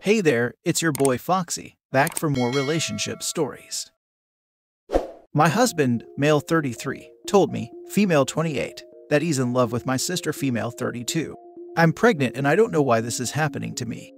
Hey there, it's your boy Foxy, back for more relationship stories. My husband, male 33, told me, female 28, that he's in love with my sister, female 32. I'm pregnant and I don't know why this is happening to me.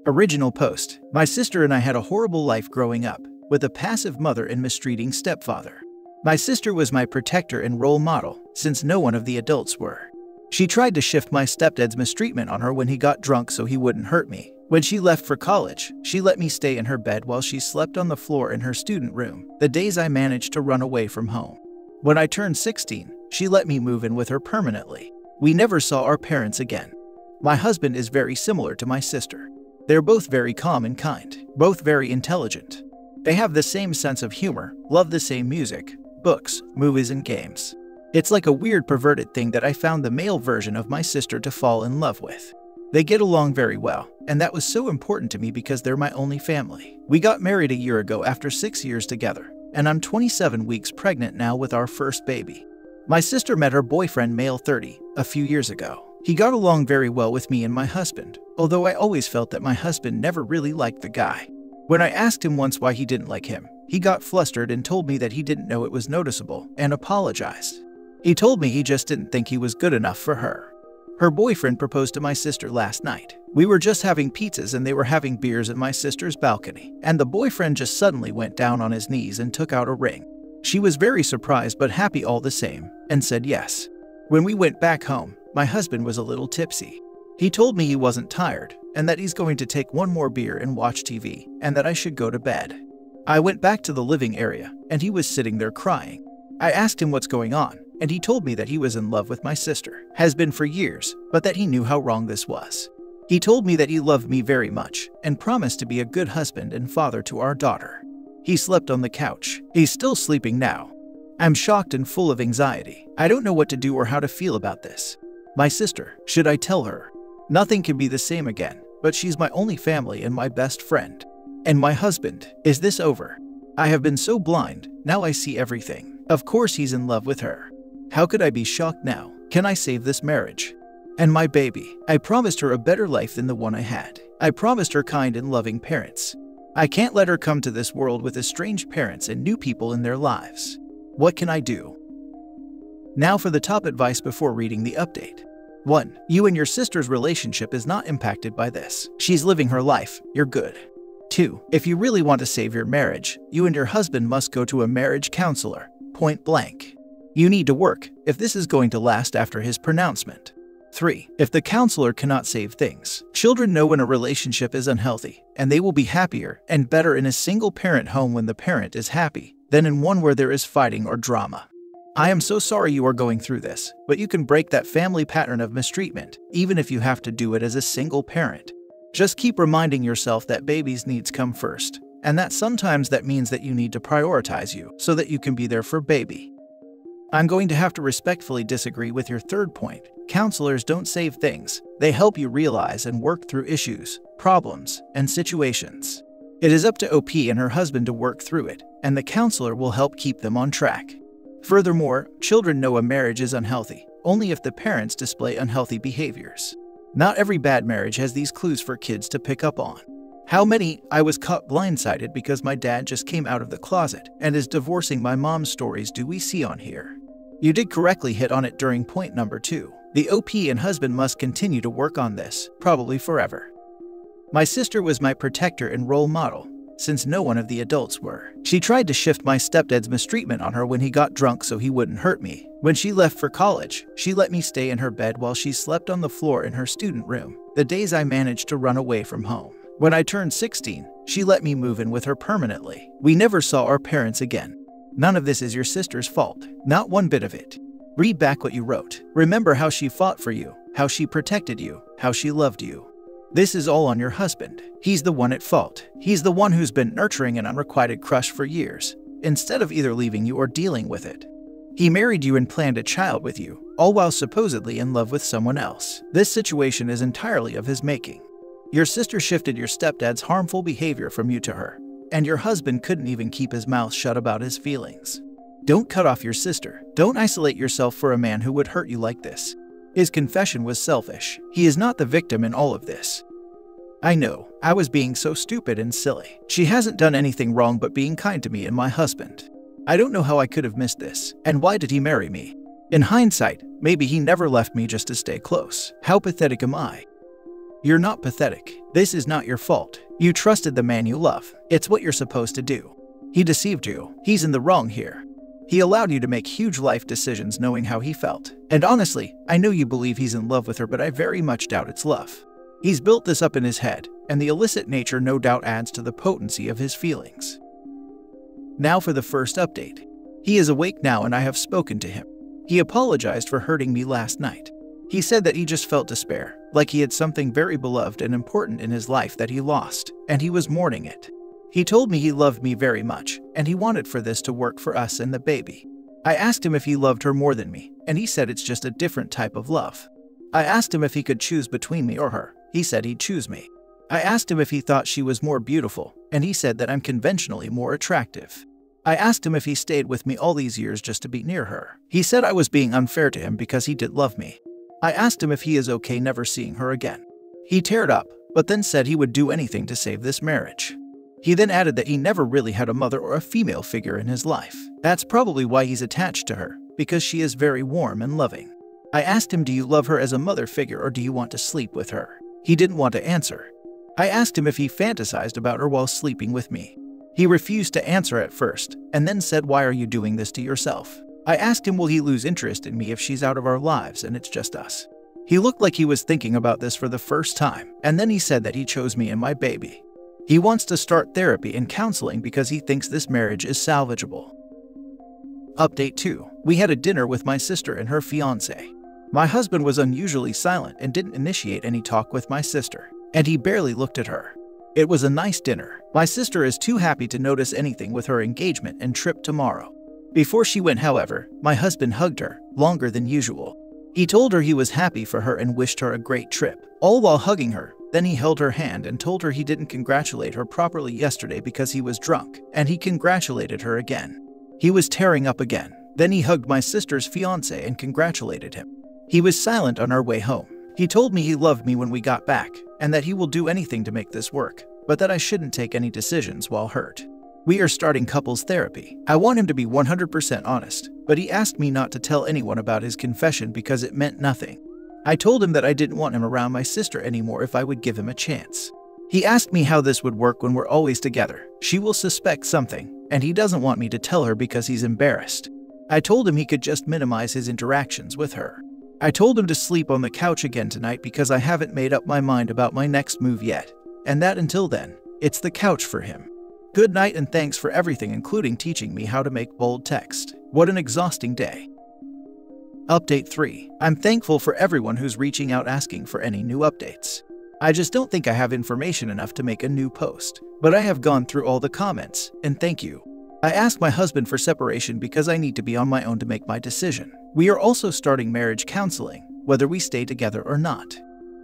Original post. My sister and I had a horrible life growing up, with a passive mother and mistreating stepfather. My sister was my protector and role model, since no one of the adults were. She tried to shift my stepdad's mistreatment on her when he got drunk so he wouldn't hurt me. When she left for college, she let me stay in her bed while she slept on the floor in her student room, the days I managed to run away from home. When I turned 16, she let me move in with her permanently. We never saw our parents again. My husband is very similar to my sister. They're both very calm and kind, both very intelligent. They have the same sense of humor, love the same music, books, movies, and games. It's like a weird perverted thing that I found the male version of my sister to fall in love with. They get along very well, and that was so important to me because they're my only family. We got married a year ago after 6 years together, and I'm 27 weeks pregnant now with our first baby. My sister met her boyfriend, male 30, a few years ago. He got along very well with me and my husband, although I always felt that my husband never really liked the guy. When I asked him once why he didn't like him, he got flustered and told me that he didn't know it was noticeable and apologized. He told me he just didn't think he was good enough for her. Her boyfriend proposed to my sister last night. We were just having pizzas and they were having beers at my sister's balcony, and the boyfriend just suddenly went down on his knees and took out a ring. She was very surprised but happy all the same, and said yes. When we went back home, my husband was a little tipsy. He told me he wasn't tired, and that he's going to take one more beer and watch TV, and that I should go to bed. I went back to the living area, and he was sitting there crying. I asked him what's going on, and he told me that he was in love with my sister, has been for years, but that he knew how wrong this was. He told me that he loved me very much, and promised to be a good husband and father to our daughter. He slept on the couch. He's still sleeping now. I'm shocked and full of anxiety. I don't know what to do or how to feel about this. My sister, should I tell her? Nothing can be the same again, but she's my only family and my best friend. And my husband, is this over? I have been so blind, now I see everything. Of course he's in love with her. How could I be shocked now? Can I save this marriage? And my baby, I promised her a better life than the one I had. I promised her kind and loving parents. I can't let her come to this world with estranged parents and new people in their lives. What can I do? Now for the top advice before reading the update. 1. You and your sister's relationship is not impacted by this. She's living her life. You're good. 2. If you really want to save your marriage, you and your husband must go to a marriage counselor. Point blank. You need to work if this is going to last after his pronouncement. 3. If the counselor cannot save things, children know when a relationship is unhealthy, and they will be happier and better in a single-parent home when the parent is happy than in one where there is fighting or drama. I am so sorry you are going through this, but you can break that family pattern of mistreatment, even if you have to do it as a single parent. Just keep reminding yourself that baby's needs come first, and that sometimes that means that you need to prioritize you so that you can be there for baby. I'm going to have to respectfully disagree with your third point. Counselors don't save things. They help you realize and work through issues, problems, and situations. It is up to OP and her husband to work through it, and the counselor will help keep them on track. Furthermore, children know a marriage is unhealthy only if the parents display unhealthy behaviors. Not every bad marriage has these clues for kids to pick up on. How many "I was caught blindsided because my dad just came out of the closet and is divorcing my mom" stories do we see on here? You did correctly hit on it during point number 2. The OP and husband must continue to work on this, probably forever. My sister was my protector and role model, since no one of the adults were. She tried to shift my stepdad's mistreatment on her when he got drunk so he wouldn't hurt me. When she left for college, she let me stay in her bed while she slept on the floor in her student room, the days I managed to run away from home. When I turned 16, she let me move in with her permanently. We never saw our parents again. None of this is your sister's fault, not one bit of it. Read back what you wrote. Remember how she fought for you, how she protected you, how she loved you. This is all on your husband. He's the one at fault. He's the one who's been nurturing an unrequited crush for years, instead of either leaving you or dealing with it. He married you and planned a child with you, all while supposedly in love with someone else. This situation is entirely of his making. Your sister shifted your stepdad's harmful behavior from you to her, and your husband couldn't even keep his mouth shut about his feelings. Don't cut off your sister. Don't isolate yourself for a man who would hurt you like this. His confession was selfish. He is not the victim in all of this. I know, I was being so stupid and silly. She hasn't done anything wrong but being kind to me and my husband. I don't know how I could have missed this, and why did he marry me? In hindsight, maybe he never left me just to stay close. How pathetic am I? You're not pathetic. This is not your fault. You trusted the man you love. It's what you're supposed to do. He deceived you. He's in the wrong here. He allowed you to make huge life decisions knowing how he felt. And honestly, I know you believe he's in love with her, but I very much doubt it's love. He's built this up in his head, and the illicit nature no doubt adds to the potency of his feelings. Now for the first update. He is awake now and I have spoken to him. He apologized for hurting me last night. He said that he just felt despair, like he had something very beloved and important in his life that he lost, and he was mourning it. He told me he loved me very much, and he wanted for this to work for us and the baby. I asked him if he loved her more than me, and he said it's just a different type of love. I asked him if he could choose between me or her. He said he'd choose me. I asked him if he thought she was more beautiful, and he said that I'm conventionally more attractive. I asked him if he stayed with me all these years just to be near her. He said I was being unfair to him because he did love me. I asked him if he is okay never seeing her again. He teared up, but then said he would do anything to save this marriage. He then added that he never really had a mother or a female figure in his life. That's probably why he's attached to her, because she is very warm and loving. I asked him, do you love her as a mother figure or do you want to sleep with her? He didn't want to answer. I asked him if he fantasized about her while sleeping with me. He refused to answer at first, and then said, why are you doing this to yourself? I asked him, will he lose interest in me if she's out of our lives and it's just us? He looked like he was thinking about this for the first time, and then he said that he chose me and my baby. He wants to start therapy and counseling because he thinks this marriage is salvageable. Update 2. We had a dinner with my sister and her fiancé. My husband was unusually silent and didn't initiate any talk with my sister, and he barely looked at her. It was a nice dinner. My sister is too happy to notice anything with her engagement and trip tomorrow. Before she went, however, my husband hugged her, longer than usual. He told her he was happy for her and wished her a great trip, all while hugging her. Then he held her hand and told her he didn't congratulate her properly yesterday because he was drunk, and he congratulated her again. He was tearing up again. Then he hugged my sister's fiancé and congratulated him. He was silent on our way home. He told me he loved me when we got back, and that he will do anything to make this work, but that I shouldn't take any decisions while hurt. We are starting couples therapy. I want him to be 100% honest, but he asked me not to tell anyone about his confession because it meant nothing. I told him that I didn't want him around my sister anymore if I would give him a chance. He asked me how this would work when we're always together. She will suspect something, and he doesn't want me to tell her because he's embarrassed. I told him he could just minimize his interactions with her. I told him to sleep on the couch again tonight because I haven't made up my mind about my next move yet, and that until then, it's the couch for him. Good night and thanks for everything, including teaching me how to make bold text. What an exhausting day. Update 3. I'm thankful for everyone who's reaching out asking for any new updates. I just don't think I have information enough to make a new post, but I have gone through all the comments, and thank you. I asked my husband for separation because I need to be on my own to make my decision. We are also starting marriage counseling, whether we stay together or not.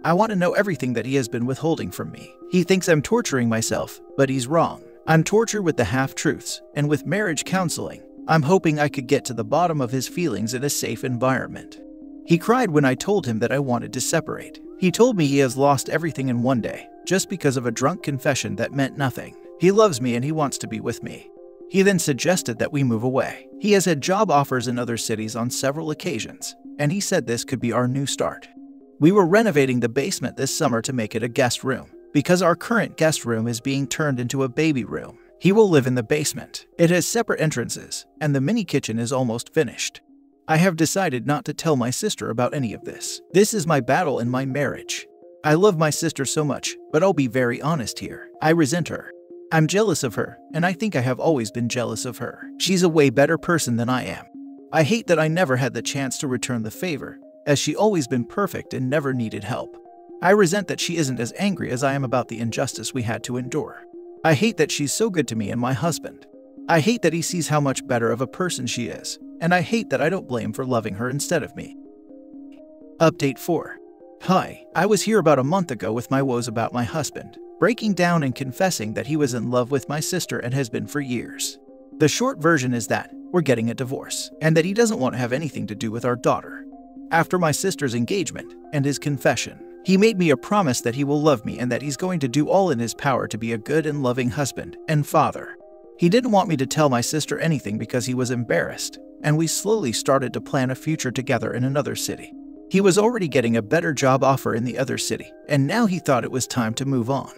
I want to know everything that he has been withholding from me. He thinks I'm torturing myself, but he's wrong. I'm tortured with the half-truths, and with marriage counseling, I'm hoping I could get to the bottom of his feelings in a safe environment. He cried when I told him that I wanted to separate. He told me he has lost everything in one day, just because of a drunk confession that meant nothing. He loves me and he wants to be with me. He then suggested that we move away. He has had job offers in other cities on several occasions, and he said this could be our new start. We were renovating the basement this summer to make it a guest room, because our current guest room is being turned into a baby room. He will live in the basement. It has separate entrances, and the mini kitchen is almost finished. I have decided not to tell my sister about any of this. This is my battle in my marriage. I love my sister so much, but I'll be very honest here. I resent her. I'm jealous of her, and I think I have always been jealous of her. She's a way better person than I am. I hate that I never had the chance to return the favor, as she always been perfect and never needed help. I resent that she isn't as angry as I am about the injustice we had to endure. I hate that she's so good to me and my husband. I hate that he sees how much better of a person she is, and I hate that I don't blame for loving her instead of me. Update 4. Hi, I was here about a month ago with my woes about my husband, breaking down and confessing that he was in love with my sister and has been for years. The short version is that we're getting a divorce, and that he doesn't want to have anything to do with our daughter. After my sister's engagement and his confession, He made me a promise that he will love me and that he's going to do all in his power to be a good and loving husband and father. He didn't want me to tell my sister anything because he was embarrassed, and we slowly started to plan a future together in another city. He was already getting a better job offer in the other city, and now he thought it was time to move on.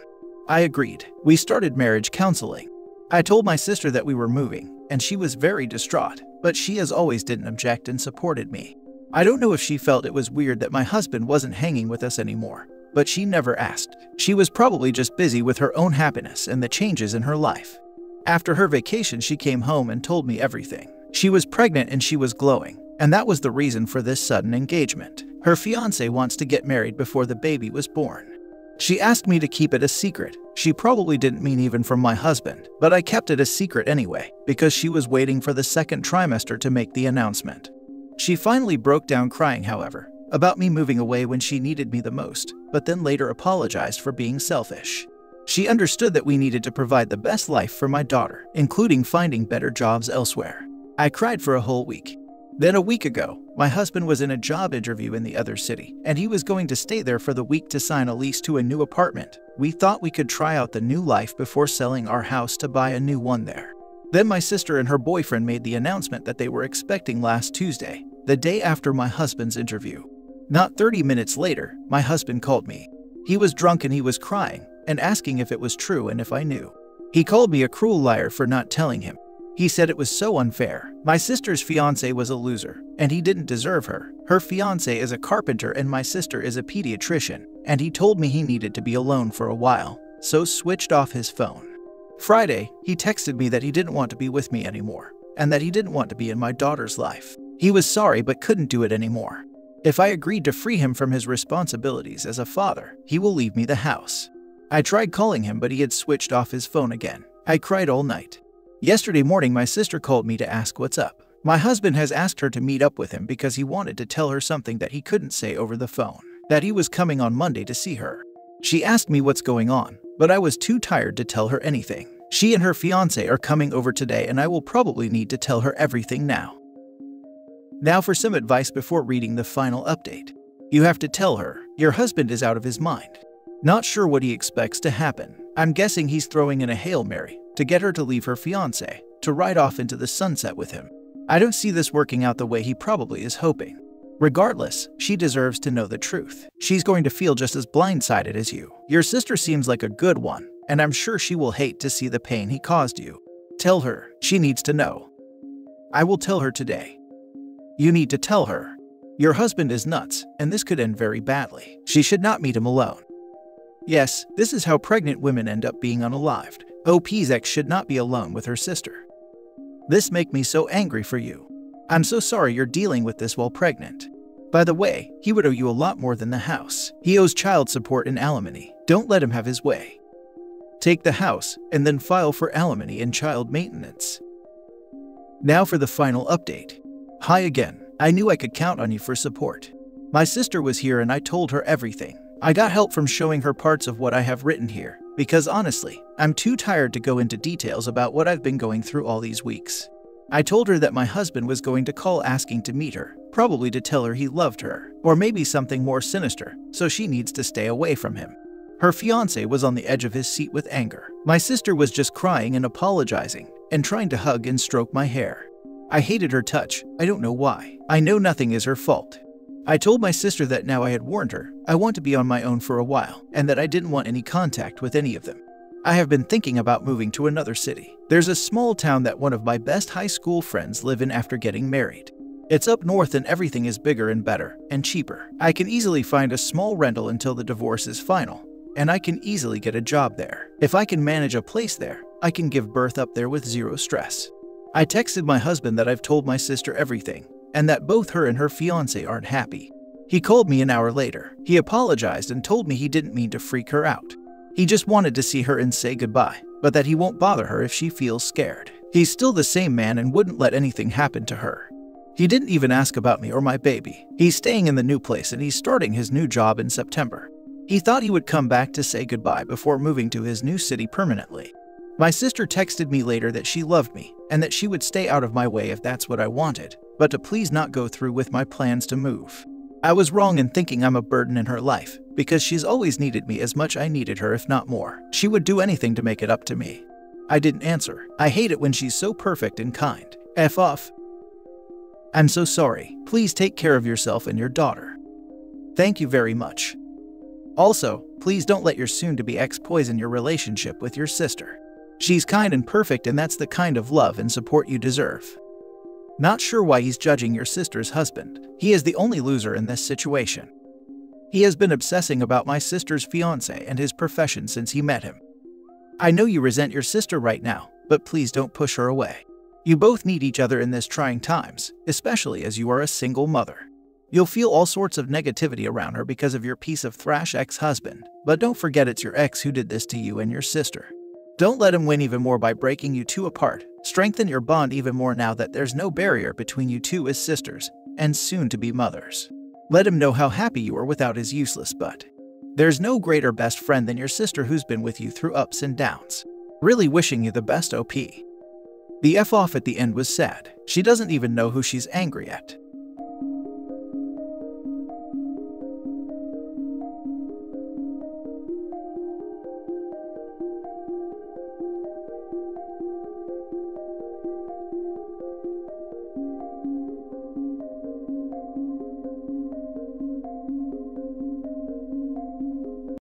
I agreed. We started marriage counseling. I told my sister that we were moving, and she was very distraught, but she as always didn't object and supported me. I don't know if she felt it was weird that my husband wasn't hanging with us anymore, but she never asked. She was probably just busy with her own happiness and the changes in her life. After her vacation, she came home and told me everything. She was pregnant and she was glowing, and that was the reason for this sudden engagement. Her fiancé wants to get married before the baby was born. She asked me to keep it a secret. She probably didn't mean even from my husband, but I kept it a secret anyway, because she was waiting for the second trimester to make the announcement. She finally broke down crying, however, about me moving away when she needed me the most, but then later apologized for being selfish. She understood that we needed to provide the best life for my daughter, including finding better jobs elsewhere. I cried for a whole week. Then a week ago, my husband was in a job interview in the other city, and he was going to stay there for the week to sign a lease to a new apartment. We thought we could try out the new life before selling our house to buy a new one there. Then my sister and her boyfriend made the announcement that they were expecting last Tuesday, the day after my husband's interview. Not 30 minutes later, my husband called me. He was drunk and he was crying and asking if it was true and if I knew. He called me a cruel liar for not telling him. He said it was so unfair. My sister's fiancé was a loser, and he didn't deserve her. Her fiancé is a carpenter and my sister is a pediatrician, and he told me he needed to be alone for a while, so switched off his phone. Friday, he texted me that he didn't want to be with me anymore, and that he didn't want to be in my daughter's life. He was sorry but couldn't do it anymore. If I agreed to free him from his responsibilities as a father, he will leave me the house. I tried calling him, but he had switched off his phone again. I cried all night. Yesterday morning, my sister called me to ask what's up. My husband has asked her to meet up with him because he wanted to tell her something that he couldn't say over the phone, that he was coming on Monday to see her. She asked me what's going on, but I was too tired to tell her anything. She and her fiancé are coming over today, and I will probably need to tell her everything now. Now for some advice before reading the final update. You have to tell her your husband is out of his mind. Not sure what he expects to happen. I'm guessing he's throwing in a Hail Mary to get her to leave her fiancé, to ride off into the sunset with him. I don't see this working out the way he probably is hoping. Regardless, she deserves to know the truth. She's going to feel just as blindsided as you. Your sister seems like a good one, and I'm sure she will hate to see the pain he caused you. Tell her. She needs to know. I will tell her today. You need to tell her. Your husband is nuts, and this could end very badly. She should not meet him alone. Yes, this is how pregnant women end up being unalived. OP's ex should not be alone with her sister. This makes me so angry for you. I'm so sorry you're dealing with this while pregnant. By the way, he would owe you a lot more than the house. He owes child support and alimony. Don't let him have his way. Take the house, and then file for alimony and child maintenance. Now for the final update. Hi again. I knew I could count on you for support. My sister was here and I told her everything. I got help from showing her parts of what I have written here, because honestly, I'm too tired to go into details about what I've been going through all these weeks. I told her that my husband was going to call asking to meet her, probably to tell her he loved her, or maybe something more sinister, so she needs to stay away from him. Her fiancé was on the edge of his seat with anger. My sister was just crying and apologizing, and trying to hug and stroke my hair. I hated her touch. I don't know why. I know nothing is her fault. I told my sister that now I had warned her, I want to be on my own for a while, and that I didn't want any contact with any of them. I have been thinking about moving to another city. There's a small town that one of my best high school friends live in after getting married. It's up north and everything is bigger and better and cheaper. I can easily find a small rental until the divorce is final, and I can easily get a job there. If I can manage a place there, I can give birth up there with zero stress. I texted my husband that I've told my sister everything, and that both her and her fiancé aren't happy. He called me an hour later. He apologized and told me he didn't mean to freak her out. He just wanted to see her and say goodbye, but that he won't bother her if she feels scared. He's still the same man and wouldn't let anything happen to her. He didn't even ask about me or my baby. He's staying in the new place and he's starting his new job in September. He thought he would come back to say goodbye before moving to his new city permanently. My sister texted me later that she loved me and that she would stay out of my way if that's what I wanted, but to please not go through with my plans to move. I was wrong in thinking I'm a burden in her life, because she's always needed me as much I needed her, if not more. She would do anything to make it up to me. I didn't answer. I hate it when she's so perfect and kind. F off. I'm so sorry. Please take care of yourself and your daughter. Thank you very much. Also, please don't let your soon-to-be ex poison your relationship with your sister. She's kind and perfect, and that's the kind of love and support you deserve. Not sure why he's judging your sister's husband. He is the only loser in this situation. He has been obsessing about my sister's fiancé and his profession since he met him. I know you resent your sister right now, but please don't push her away. You both need each other in this trying times, especially as you are a single mother. You'll feel all sorts of negativity around her because of your piece of thrash ex-husband, but don't forget it's your ex who did this to you and your sister. Don't let him win even more by breaking you two apart. Strengthen your bond even more now that there's no barrier between you two as sisters and soon-to-be mothers. Let him know how happy you are without his useless butt. There's no greater best friend than your sister who's been with you through ups and downs. Really wishing you the best, OP. The F off at the end was sad. She doesn't even know who she's angry at.